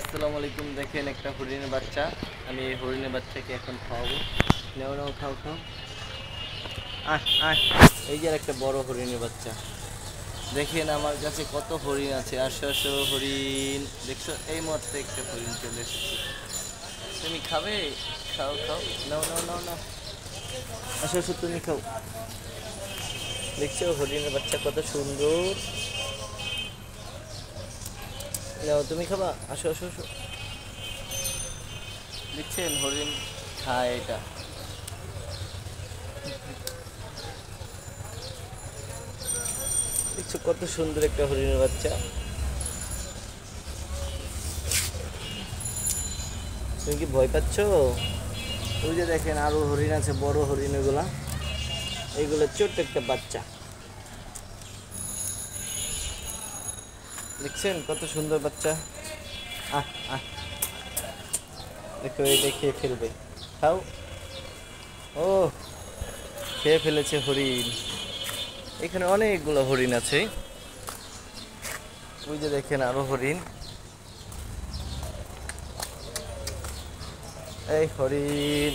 আসসালামু আলাইকুম। দেখেন একটা হরিণের বাচ্চা। আমি এই হরিণের বাচ্চাকে এখন খাওয়াবো। নাও নাও, খাও খাও। আহ আহ এই যে একটা বড় হরিণের বাচ্চা। দেখেন আমার কাছে কত হরিণ আছে। আসো আসো হরিণ, দেখছো এই মুহূর্তে একটা হরিণ চলে এসেছে। তুমি খাবে? খাও খাও, নাও নাও নাও নাও, আসো আসো তুমি খাও। দেখছো হরিণের বাচ্চা কত সুন্দর। নাও তুমি খাবা, আসো আসো আসো। দেখছেন হরিণ খায় এটা। দেখছো কত সুন্দর একটা হরিণের বাচ্চা। তুমি কি ভয় পাচ্ছ? ওই যে দেখেন আরো হরিণ আছে, বড় হরিণ এগুলা। এইগুলো ছোট্ট একটা বাচ্চা। দেখছেন কত সুন্দর বাচ্চা। আহ আহ দেখো এটা খেয়ে ফেলবে। খাও। ও, খেয়ে ফেলেছে হরিণ। এখানে অনেকগুলো হরিণ আছে। ওই যে দেখেন আরো হরিণ। এই হরিণ।